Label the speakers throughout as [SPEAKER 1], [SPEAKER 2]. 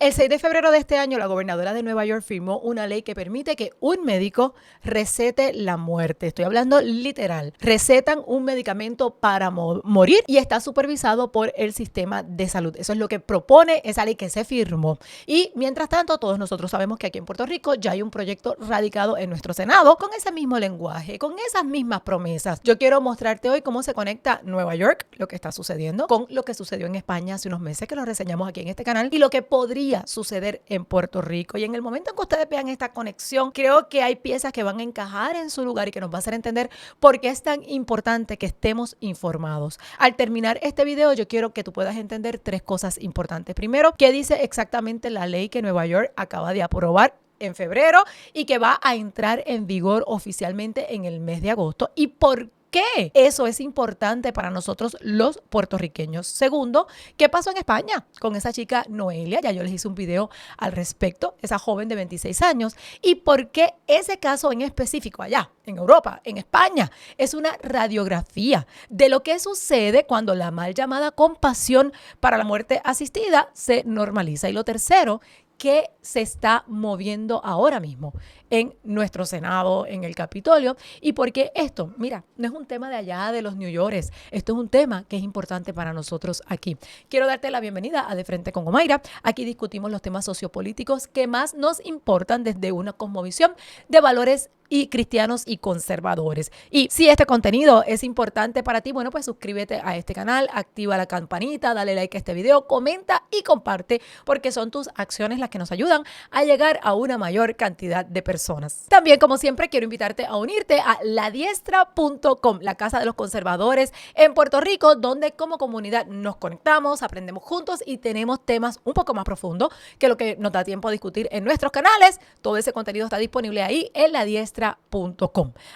[SPEAKER 1] El 6 de febrero de este año, la gobernadora de Nueva York firmó una ley que permite que un médico recete la muerte. Estoy hablando literal. Recetan un medicamento para morir y está supervisado por el sistema de salud. Eso es lo que propone esa ley que se firmó. Y mientras tanto, todos nosotros sabemos que aquí en Puerto Rico ya hay un proyecto radicado en nuestro Senado con ese mismo lenguaje, con esas mismas promesas. Yo quiero mostrarte hoy cómo se conecta Nueva York, lo que está sucediendo, con lo que sucedió en España hace unos meses, que lo reseñamos aquí en este canal, y lo que podría suceder en Puerto Rico. Y en el momento en que ustedes vean esta conexión, creo que hay piezas que van a encajar en su lugar y que nos va a hacer entender por qué es tan importante que estemos informados. Al terminar este video, yo quiero que tú puedas entender tres cosas importantes. Primero, ¿qué dice exactamente la ley que Nueva York acaba de aprobar en febrero y que va a entrar en vigor oficialmente en el mes de agosto? ¿Y por qué eso es importante para nosotros los puertorriqueños? Segundo, ¿qué pasó en España con esa chica Noelia? Ya yo les hice un video al respecto, esa joven de 26 años. ¿Y por qué ese caso en específico allá, en Europa, en España, es una radiografía de lo que sucede cuando la mal llamada compasión para la muerte asistida se normaliza? Y lo tercero, ¿qué se está moviendo ahora mismo en nuestro Senado, en el Capitolio? Y porque esto, mira, no es un tema de allá de los New Yorkers, esto es un tema que es importante para nosotros aquí. Quiero darte la bienvenida a De Frente con Omaira. Aquí discutimos los temas sociopolíticos que más nos importan desde una cosmovisión de valores y cristianos y conservadores. Y si este contenido es importante para ti, bueno, pues suscríbete a este canal, activa la campanita, dale like a este video, comenta y comparte, porque son tus acciones las que nos ayudan a llegar a una mayor cantidad de personas. También, como siempre, quiero invitarte a unirte a ladiestra.com, la casa de los conservadores en Puerto Rico, donde como comunidad nos conectamos, aprendemos juntos y tenemos temas un poco más profundos que lo que nos da tiempo a discutir en nuestros canales. Todo ese contenido está disponible ahí en ladiestra.com.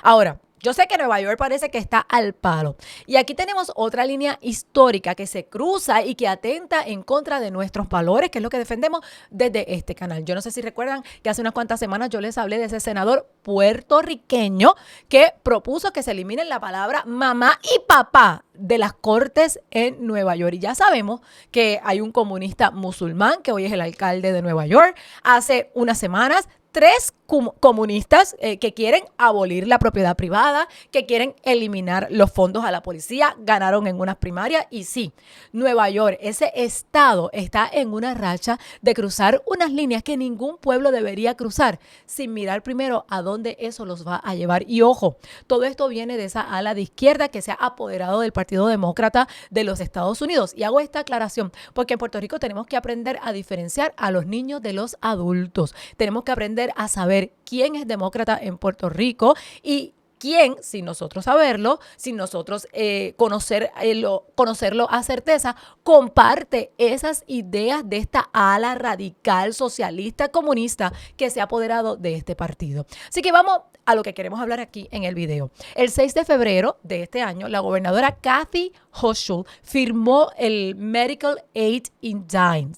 [SPEAKER 1] Ahora, yo sé que Nueva York parece que está al palo. Y aquí tenemos otra línea histórica que se cruza y que atenta en contra de nuestros valores, que es lo que defendemos desde este canal. Yo no sé si recuerdan que hace unas cuantas semanas yo les hablé de ese senador puertorriqueño que propuso que se eliminen la palabra mamá y papá de las cortes en Nueva York. Y ya sabemos que hay un comunista musulmán que hoy es el alcalde de Nueva York. Hace unas semanas, tres comunistas que quieren abolir la propiedad privada, que quieren eliminar los fondos a la policía, ganaron en unas primarias. Y sí, Nueva York, ese estado, está en una racha de cruzar unas líneas que ningún pueblo debería cruzar sin mirar primero a dónde eso los va a llevar. Y ojo, todo esto viene de esa ala de izquierda que se ha apoderado del Partido Demócrata de los Estados Unidos. Y hago esta aclaración porque en Puerto Rico tenemos que aprender a diferenciar a los niños de los adultos. Tenemos que aprender a saber quién es demócrata en Puerto Rico y quién, sin nosotros saberlo, sin nosotros conocerlo a certeza, comparte esas ideas de esta ala radical, socialista, comunista que se ha apoderado de este partido. Así que vamos a lo que queremos hablar aquí en el video. El 6 de febrero de este año, la gobernadora Kathy Hochul firmó el Medical Aid in Dying.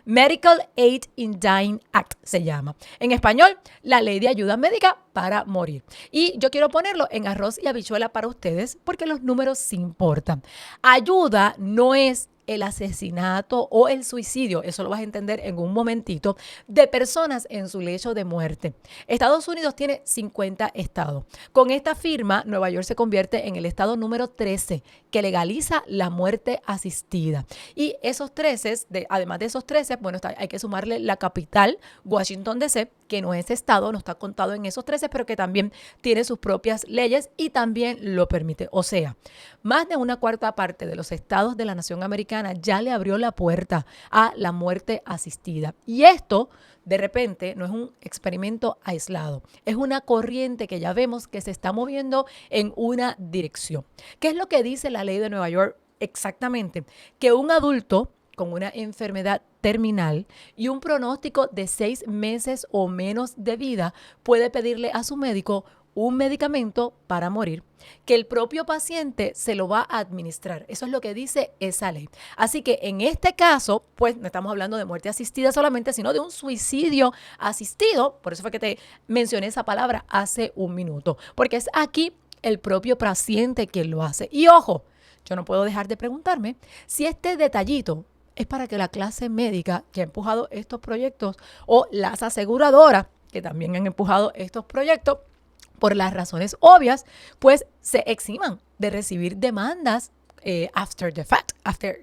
[SPEAKER 1] Medical Aid in Dying Act se llama. En español, la ley de ayuda médica para morir. Y yo quiero ponerlo en arroz y habichuela para ustedes porque los números sí importan. Ayuda no es el asesinato o el suicidio, eso lo vas a entender en un momentito, de personas en su lecho de muerte. Estados Unidos tiene 50 estados. Con esta firma, Nueva York se convierte en el estado número 13 que legaliza la muerte asistida. Y esos 13, además de esos 13, bueno, hay que sumarle la capital, Washington DC, que no es estado, no está contado en esos 13, pero que también tiene sus propias leyes y también lo permite. O sea, más de una cuarta parte de los estados de la nación americana ya le abrió la puerta a la muerte asistida. Y esto, de repente, no es un experimento aislado. Es una corriente que ya vemos que se está moviendo en una dirección. ¿Qué es lo que dice la ley de Nueva York exactamente? Que un adulto con una enfermedad terminal y un pronóstico de 6 meses o menos de vida puede pedirle a su médico un medicamento para morir, que el propio paciente se lo va a administrar. Eso es lo que dice esa ley. Así que en este caso, pues no estamos hablando de muerte asistida solamente, sino de un suicidio asistido. Por eso fue que te mencioné esa palabra hace un minuto, porque es aquí el propio paciente quien lo hace. Y ojo, yo no puedo dejar de preguntarme si este detallito es para que la clase médica que ha empujado estos proyectos o las aseguradoras que también han empujado estos proyectos, por las razones obvias, pues se eximan de recibir demandas after the fact,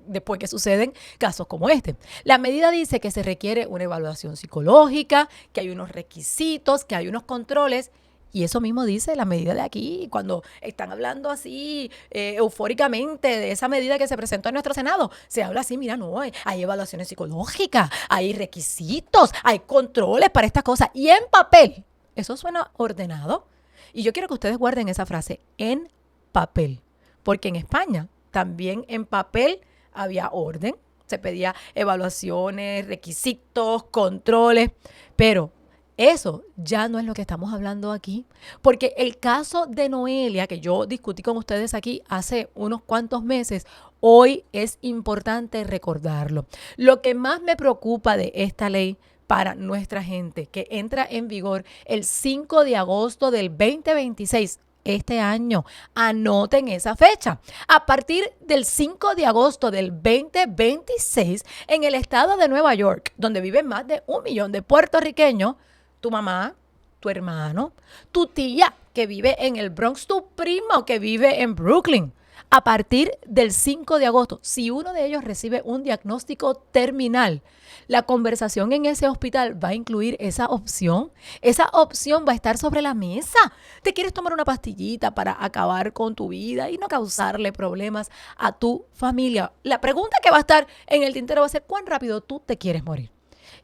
[SPEAKER 1] después que suceden casos como este. La medida dice que se requiere una evaluación psicológica, que hay unos requisitos, que hay unos controles. Y eso mismo dice la medida de aquí, cuando están hablando así eufóricamente de esa medida que se presentó en nuestro Senado. Se habla así, mira, no, hay evaluaciones psicológicas, hay requisitos, hay controles para estas cosas. Y en papel, eso suena ordenado. Y yo quiero que ustedes guarden esa frase, en papel. Porque en España también en papel había orden, se pedía evaluaciones, requisitos, controles, pero eso ya no es lo que estamos hablando aquí, porque el caso de Noelia, que yo discutí con ustedes aquí hace unos cuantos meses, hoy es importante recordarlo. Lo que más me preocupa de esta ley para nuestra gente, que entra en vigor el 5 de agosto del 2026, este año. Anoten esa fecha. A partir del 5 de agosto del 2026, en el estado de Nueva York, donde viven más de 1 millón de puertorriqueños, tu mamá, tu hermano, tu tía que vive en el Bronx, tu primo que vive en Brooklyn, a partir del 5 de agosto, si uno de ellos recibe un diagnóstico terminal, la conversación en ese hospital va a incluir esa opción. Esa opción va a estar sobre la mesa. ¿Te quieres tomar una pastillita para acabar con tu vida y no causarle problemas a tu familia? La pregunta que va a estar en el tintero va a ser, ¿cuán rápido tú te quieres morir?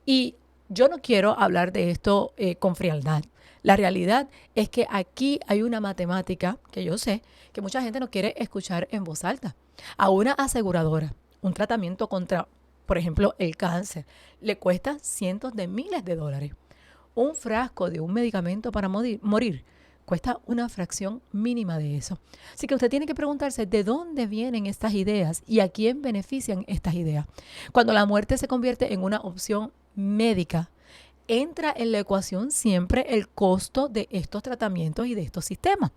[SPEAKER 1] Y yo no quiero hablar de esto con frialdad. La realidad es que aquí hay una matemática que yo sé que mucha gente no quiere escuchar en voz alta. A una aseguradora, un tratamiento contra, por ejemplo, el cáncer, le cuesta cientos de miles de dólares. Un frasco de un medicamento para morir cuesta una fracción mínima de eso. Así que usted tiene que preguntarse de dónde vienen estas ideas y a quién benefician estas ideas. Cuando la muerte se convierte en una opción médica, entra en la ecuación siempre el costo de estos tratamientos y de estos sistemas.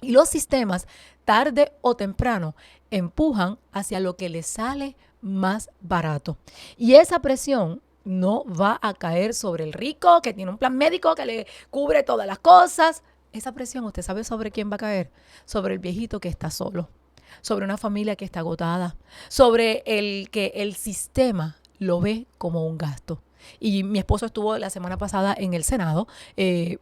[SPEAKER 1] Y los sistemas, tarde o temprano, empujan hacia lo que les sale más barato. Y esa presión no va a caer sobre el rico que tiene un plan médico que le cubre todas las cosas. Esa presión, ¿usted sabe sobre quién va a caer? Sobre el viejito que está solo, sobre una familia que está agotada, sobre el que el sistema lo ve como un gasto. Y mi esposo estuvo la semana pasada en el Senado y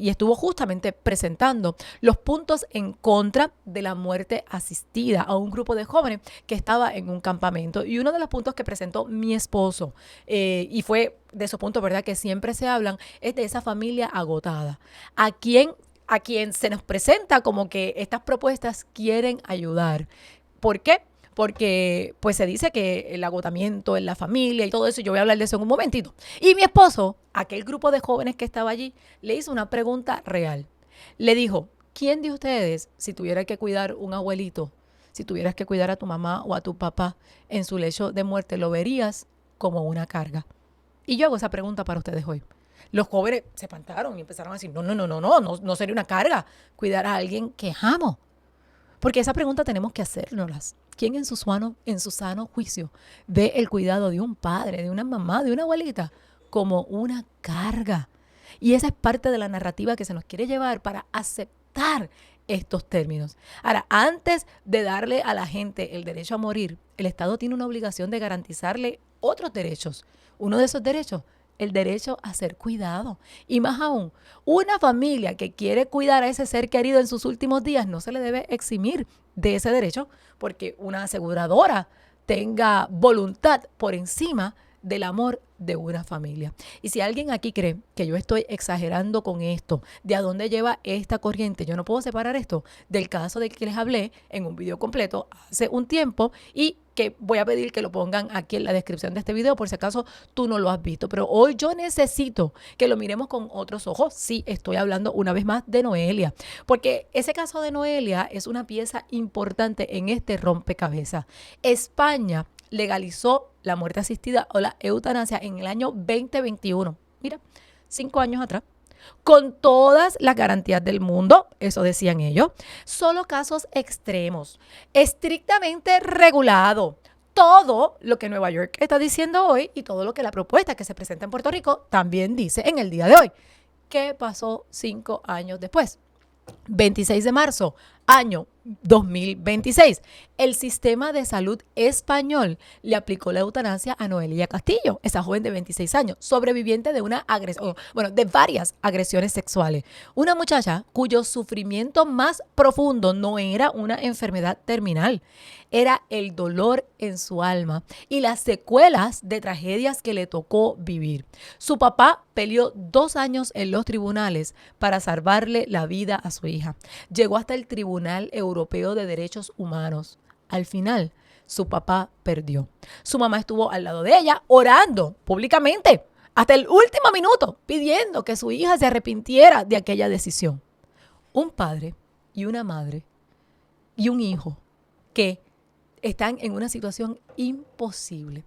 [SPEAKER 1] estuvo justamente presentando los puntos en contra de la muerte asistida a un grupo de jóvenes que estaba en un campamento. Y uno de los puntos que presentó mi esposo, y fue de esos puntos, ¿verdad?, que siempre se hablan, es de esa familia agotada, a quien se nos presenta como que estas propuestas quieren ayudar. ¿Por qué? Porque pues se dice que el agotamiento en la familia y todo eso, yo voy a hablar de eso en un momentito. Y mi esposo, aquel grupo de jóvenes que estaba allí, le hizo una pregunta real. Le dijo, ¿quién de ustedes, si tuviera que cuidar un abuelito, si tuvieras que cuidar a tu mamá o a tu papá en su lecho de muerte, lo verías como una carga? Y yo hago esa pregunta para ustedes hoy. Los jóvenes se espantaron y empezaron a decir, no sería una carga cuidar a alguien que amo. Porque esa pregunta tenemos que hacérnoslas. ¿Quién en su sano juicio ve el cuidado de un padre, de una mamá, de una abuelita como una carga? Y esa es parte de la narrativa que se nos quiere llevar para aceptar estos términos. Ahora, antes de darle a la gente el derecho a morir, el Estado tiene una obligación de garantizarle otros derechos. Uno de esos derechos, el derecho a ser cuidado. Y más aún, una familia que quiere cuidar a ese ser querido en sus últimos días no se le debe eximir de ese derecho porque una aseguradora tenga voluntad por encima del amor de una familia. Y si alguien aquí cree que yo estoy exagerando con esto, de a dónde lleva esta corriente, yo no puedo separar esto del caso del que les hablé en un video completo hace un tiempo y que voy a pedir que lo pongan aquí en la descripción de este video por si acaso tú no lo has visto. Pero hoy yo necesito que lo miremos con otros ojos. Sí, estoy hablando una vez más de Noelia, porque ese caso de Noelia es una pieza importante en este rompecabezas. España legalizó la muerte asistida o la eutanasia en el año 2021. Mira, 5 años atrás. Con todas las garantías del mundo, eso decían ellos, solo casos extremos, estrictamente regulado, todo lo que Nueva York está diciendo hoy y todo lo que la propuesta que se presenta en Puerto Rico también dice en el día de hoy. ¿Qué pasó 5 años después? 26 de marzo, año 2026. El sistema de salud español le aplicó la eutanasia a Noelia Castillo, esa joven de 26 años, sobreviviente de una agresión, de varias agresiones sexuales. Una muchacha cuyo sufrimiento más profundo no era una enfermedad terminal, era el dolor en su alma y las secuelas de tragedias que le tocó vivir. Su papá peleó 2 años en los tribunales para salvarle la vida a su hija. Llegó hasta el Tribunal Europeo de Derechos Humanos. Al final, su papá perdió. Su mamá estuvo al lado de ella orando públicamente hasta el último minuto, pidiendo que su hija se arrepintiera de aquella decisión. Un padre y una madre y un hijo que están en una situación imposible.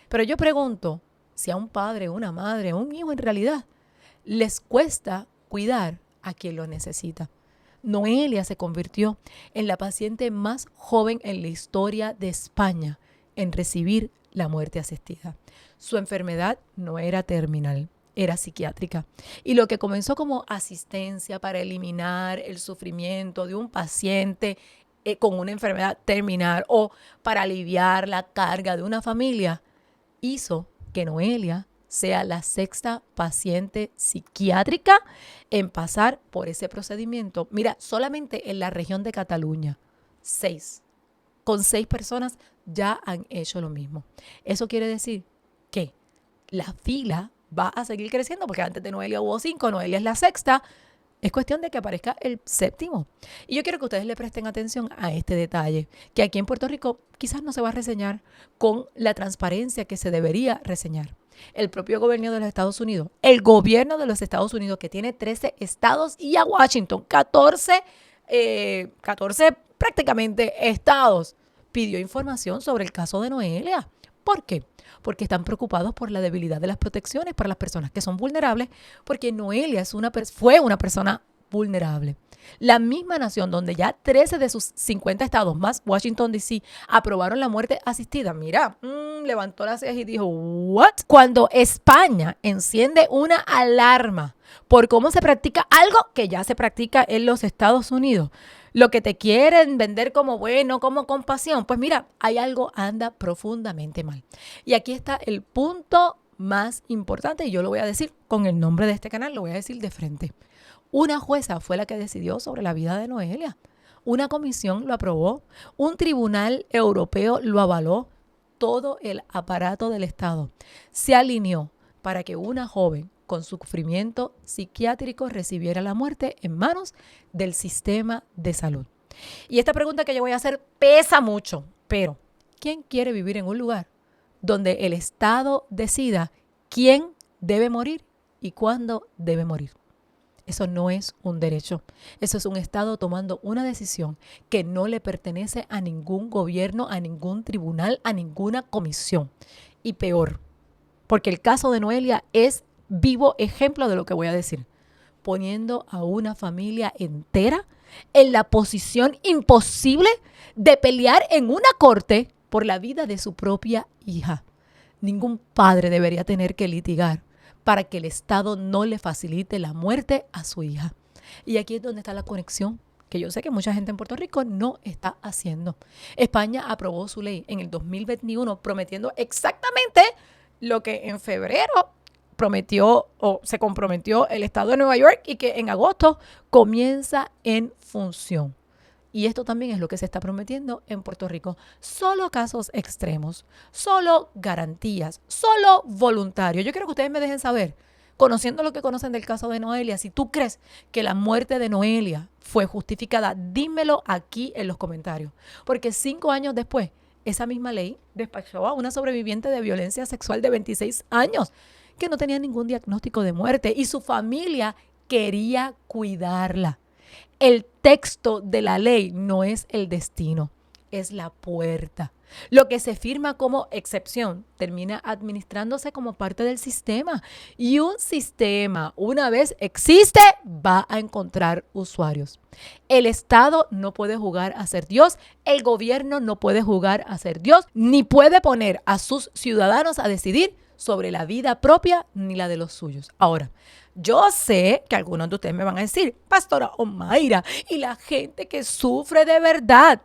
[SPEAKER 1] Pero yo pregunto si a un padre, una madre, un hijo en realidad les cuesta cuidar a quien lo necesita. Noelia se convirtió en la paciente más joven en la historia de España en recibir la muerte asistida. Su enfermedad no era terminal, era psiquiátrica. Y lo que comenzó como asistencia para eliminar el sufrimiento de un paciente con una enfermedad terminal o para aliviar la carga de una familia, hizo que Noelia sea la 6ª paciente psiquiátrica en pasar por ese procedimiento. Mira, solamente en la región de Cataluña, 6. Con 6 personas ya han hecho lo mismo. Eso quiere decir que la fila va a seguir creciendo, porque antes de Noelia hubo 5, Noelia es la 6ª. Es cuestión de que aparezca el 7º. Y yo quiero que ustedes le presten atención a este detalle, que aquí en Puerto Rico quizás no se va a reseñar con la transparencia que se debería reseñar. El propio gobierno de los Estados Unidos, el gobierno de los Estados Unidos, que tiene 13 estados, y a Washington, 14 prácticamente estados, pidió información sobre el caso de Noelia. ¿Por qué? Porque están preocupados por la debilidad de las protecciones para las personas que son vulnerables, porque Noelia fue una persona vulnerable. La misma nación donde ya 13 de sus 50 estados, más Washington, D.C., aprobaron la muerte asistida. Mira, levantó las cejas y dijo, ¿what? Cuando España enciende una alarma por cómo se practica algo que ya se practica en los Estados Unidos, lo que te quieren vender como bueno, como compasión, pues mira, hay algo anda profundamente mal. Y aquí está el punto más importante, y yo lo voy a decir con el nombre de este canal, lo voy a decir de frente. Una jueza fue la que decidió sobre la vida de Noelia. Una comisión lo aprobó, un tribunal europeo lo avaló, todo el aparato del Estado se alineó para que una joven con sufrimiento psiquiátrico recibiera la muerte en manos del sistema de salud. Y esta pregunta que yo voy a hacer pesa mucho, pero ¿quién quiere vivir en un lugar donde el Estado decida quién debe morir y cuándo debe morir? Eso no es un derecho. Eso es un Estado tomando una decisión que no le pertenece a ningún gobierno, a ningún tribunal, a ninguna comisión. Y peor, porque el caso de Noelia es vivo ejemplo de lo que voy a decir, poniendo a una familia entera en la posición imposible de pelear en una corte por la vida de su propia hija. Ningún padre debería tener que litigar para que el Estado no le facilite la muerte a su hija. Y aquí es donde está la conexión, que yo sé que mucha gente en Puerto Rico no está haciendo. España aprobó su ley en el 2021 prometiendo exactamente lo que en febrero prometió o se comprometió el Estado de Nueva York y que en agosto comienza en función. Y esto también es lo que se está prometiendo en Puerto Rico. Solo casos extremos, solo garantías, solo voluntarios. Yo quiero que ustedes me dejen saber, conociendo lo que conocen del caso de Noelia, si tú crees que la muerte de Noelia fue justificada, dímelo aquí en los comentarios. Porque 5 años después, esa misma ley despachó a una sobreviviente de violencia sexual de 26 años que no tenía ningún diagnóstico de muerte y su familia quería cuidarla. El texto de la ley no es el destino. es la puerta. Lo que se firma como excepción termina administrándose como parte del sistema. Y un sistema, una vez existe, va a encontrar usuarios. El Estado no puede jugar a ser Dios, el gobierno no puede jugar a ser Dios, ni puede poner a sus ciudadanos a decidir sobre la vida propia ni la de los suyos. Ahora, yo sé que algunos de ustedes me van a decir, Pastora Omaira, y la gente que sufre de verdad.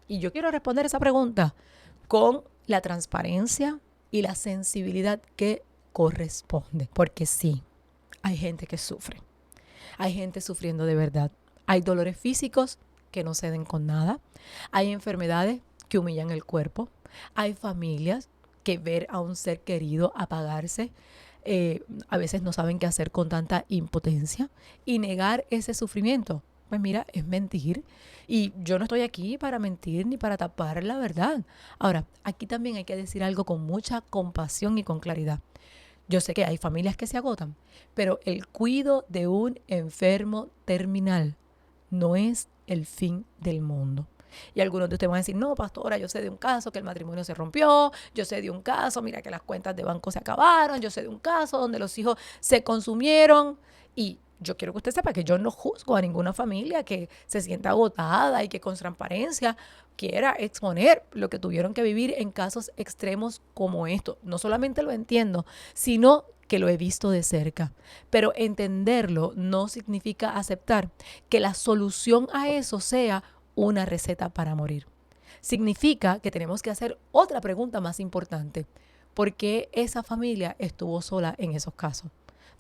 [SPEAKER 1] Y yo quiero responder esa pregunta con la transparencia y la sensibilidad que corresponde. Porque sí, hay gente que sufre. Hay gente sufriendo de verdad. Hay dolores físicos que no ceden con nada. Hay enfermedades que humillan el cuerpo. Hay familias que ver a un ser querido apagarse, a veces no saben qué hacer con tanta impotencia. Y negar ese sufrimiento, pues mira, es mentir. Y yo no estoy aquí para mentir ni para tapar la verdad. Ahora, aquí también hay que decir algo con mucha compasión y con claridad. Yo sé que hay familias que se agotan, pero el cuidado de un enfermo terminal no es el fin del mundo. Y algunos de ustedes van a decir, no, pastora, yo sé de un caso que el matrimonio se rompió, yo sé de un caso, mira que las cuentas de banco se acabaron, yo sé de un caso donde los hijos se consumieron. Y yo quiero que usted sepa que yo no juzgo a ninguna familia que se sienta agotada y que con transparencia quiera exponer lo que tuvieron que vivir en casos extremos como estos. No solamente lo entiendo, sino que lo he visto de cerca. Pero entenderlo no significa aceptar que la solución a eso sea una receta para morir. Significa que tenemos que hacer otra pregunta más importante. ¿Por qué esa familia estuvo sola en esos casos?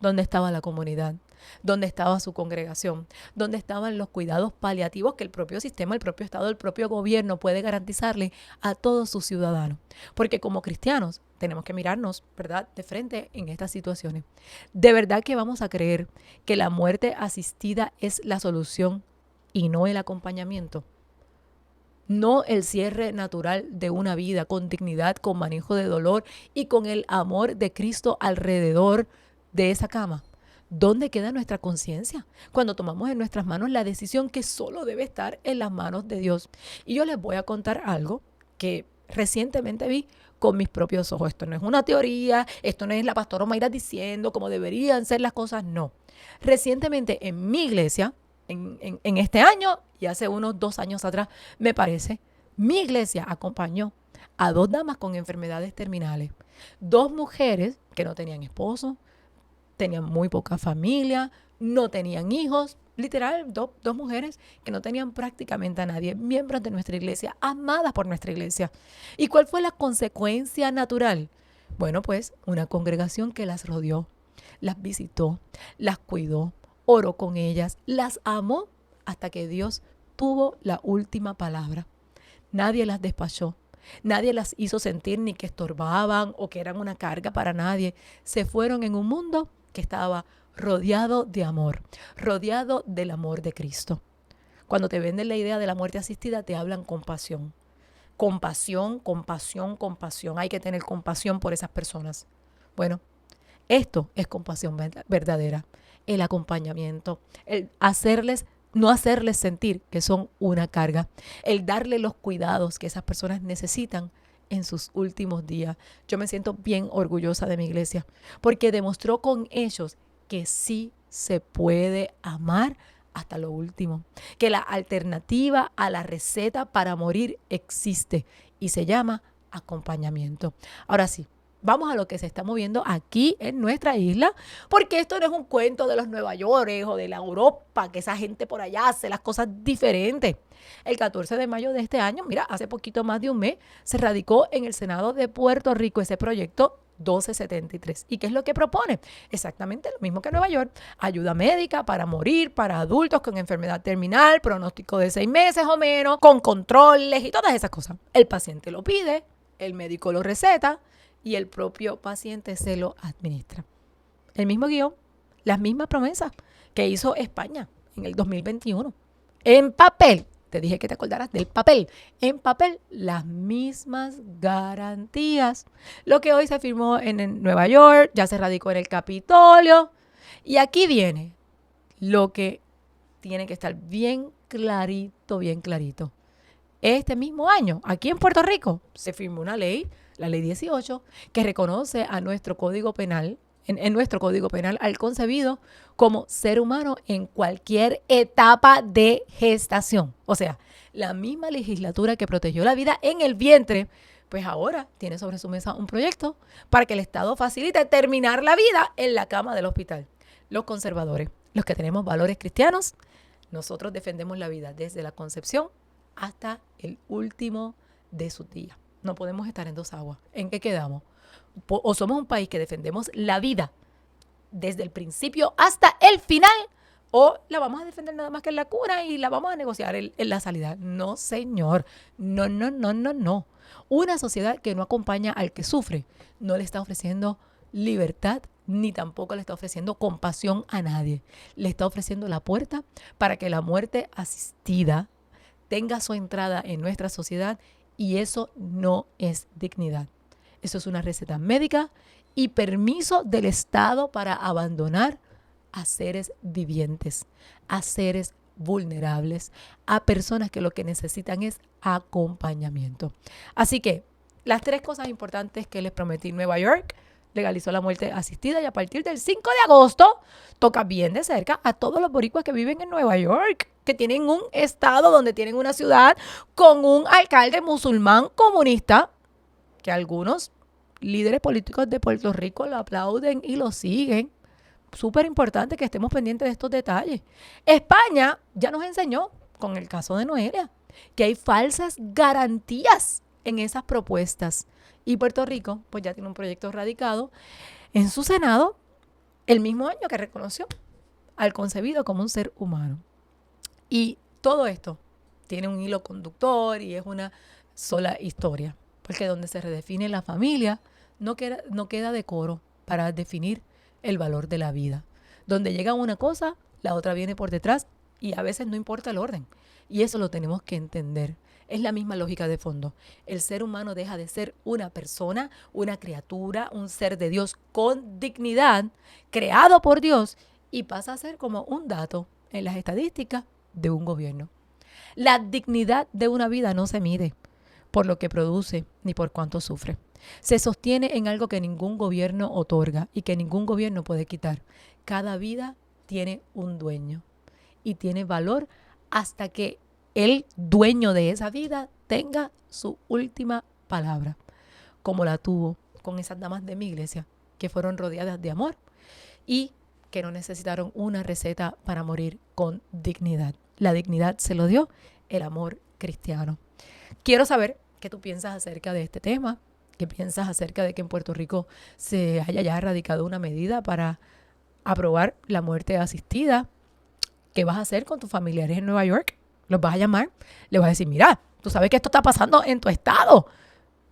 [SPEAKER 1] ¿Dónde estaba la comunidad? ¿Dónde estaba su congregación? ¿Dónde estaban los cuidados paliativos que el propio sistema, el propio Estado, el propio gobierno puede garantizarle a todos sus ciudadanos? Porque como cristianos tenemos que mirarnos, ¿verdad?, de frente en estas situaciones. ¿De verdad que vamos a creer que la muerte asistida es la solución y no el acompañamiento? No el cierre natural de una vida con dignidad, con manejo de dolor y con el amor de Cristo alrededor de esa cama. ¿Dónde queda nuestra conciencia cuando tomamos en nuestras manos la decisión que solo debe estar en las manos de Dios? Y yo les voy a contar algo que recientemente vi con mis propios ojos. Esto no es una teoría, esto no es la pastora Omaira diciendo cómo deberían ser las cosas, no. Recientemente en mi iglesia, en este año y hace unos 2 años atrás, me parece, mi iglesia acompañó a 2 damas con enfermedades terminales. 2 mujeres que no tenían esposo, tenían muy poca familia, no tenían hijos, literal, dos mujeres que no tenían prácticamente a nadie, miembros de nuestra iglesia, amadas por nuestra iglesia. ¿Y cuál fue la consecuencia natural? Bueno, pues una congregación que las rodeó, las visitó, las cuidó, oró con ellas, las amó hasta que Dios tuvo la última palabra. Nadie las despachó. Nadie las hizo sentir ni que estorbaban o que eran una carga para nadie. Se fueron en un mundo que estaba rodeado de amor, rodeado del amor de Cristo. Cuando te venden la idea de la muerte asistida, te hablan con pasión. Compasión, compasión, compasión. Hay que tener compasión por esas personas. Bueno, esto es compasión verdadera. El acompañamiento, el no hacerles sentir que son una carga, el darle los cuidados que esas personas necesitan en sus últimos días. Yo me siento bien orgullosa de mi iglesia porque demostró con ellos que sí se puede amar hasta lo último, que la alternativa a la receta para morir existe y se llama acompañamiento. Ahora sí, vamos a lo que se está moviendo aquí en nuestra isla, porque esto no es un cuento de los Nueva York o de la Europa, que esa gente por allá hace las cosas diferentes. El 14 de mayo de este año, mira, hace poquito más de un mes, se radicó en el Senado de Puerto Rico ese proyecto 1273. ¿Y qué es lo que propone? Exactamente lo mismo que Nueva York. Ayuda médica para morir, para adultos con enfermedad terminal, pronóstico de 6 meses o menos, con controles y todas esas cosas. El paciente lo pide, el médico lo receta y el propio paciente se lo administra. El mismo guión, las mismas promesas que hizo España en el 2021. En papel, te dije que te acordaras del papel. En papel, las mismas garantías. Lo que hoy se firmó en Nueva York, ya se radicó en el Capitolio. Y aquí viene lo que tiene que estar bien clarito, bien clarito. este mismo año, aquí en Puerto Rico, se firmó una ley, la ley 18, que reconoce a nuestro Código Penal, en nuestro Código Penal, al concebido como ser humano en cualquier etapa de gestación. O sea, la misma legislatura que protegió la vida en el vientre, pues ahora tiene sobre su mesa un proyecto para que el Estado facilite terminar la vida en la cama del hospital. Los conservadores, los que tenemos valores cristianos, nosotros defendemos la vida desde la concepción hasta el último de sus días. No podemos estar en dos aguas. ¿En qué quedamos? O somos un país que defendemos la vida desde el principio hasta el final, o la vamos a defender nada más que en la cuna y la vamos a negociar en la salida. No, señor. No, no, no, no, no. Una sociedad que no acompaña al que sufre no le está ofreciendo libertad ni tampoco le está ofreciendo compasión a nadie. Le está ofreciendo la puerta para que la muerte asistida tenga su entrada en nuestra sociedad, y eso no es dignidad. Eso es una receta médica y permiso del Estado para abandonar a seres vivientes, a seres vulnerables, a personas que lo que necesitan es acompañamiento. Así que las 3 cosas importantes que les prometí: Nueva York legalizó la muerte asistida, y a partir del 5 de agosto toca bien de cerca a todos los boricuas que viven en Nueva York, que tienen un estado donde tienen una ciudad con un alcalde musulmán comunista, que algunos líderes políticos de Puerto Rico lo aplauden y lo siguen. Súper importante que estemos pendientes de estos detalles. España ya nos enseñó, con el caso de Noelia, que hay falsas garantías en esas propuestas. Y Puerto Rico, pues ya tiene un proyecto radicado en su Senado el mismo año que reconoció al concebido como un ser humano. Y todo esto tiene un hilo conductor y es una sola historia, porque donde se redefine la familia, no queda decoro para definir el valor de la vida. Donde llega una cosa, la otra viene por detrás, y a veces no importa el orden. Y eso lo tenemos que entender. Es la misma lógica de fondo. El ser humano deja de ser una persona, una criatura, un ser de Dios con dignidad, creado por Dios, y pasa a ser como un dato en las estadísticas de un gobierno. La dignidad de una vida no se mide por lo que produce ni por cuánto sufre. Se sostiene en algo que ningún gobierno otorga y que ningún gobierno puede quitar. Cada vida tiene un dueño y tiene valor hasta que el dueño de esa vida tenga su última palabra, como la tuvo con esas damas de mi iglesia, que fueron rodeadas de amor y que no necesitaron una receta para morir con dignidad. La dignidad se lo dio el amor cristiano. Quiero saber qué tú piensas acerca de este tema, qué piensas acerca de que en Puerto Rico se haya ya radicado una medida para aprobar la muerte asistida. ¿Qué vas a hacer con tus familiares en Nueva York? ¿Los vas a llamar? Les vas a decir: mira, tú sabes que esto está pasando en tu estado.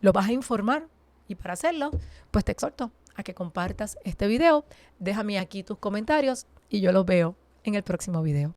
[SPEAKER 1] ¿Los vas a informar? Y para hacerlo, pues te exhorto a que compartas este video. Déjame aquí tus comentarios y yo los veo en el próximo video.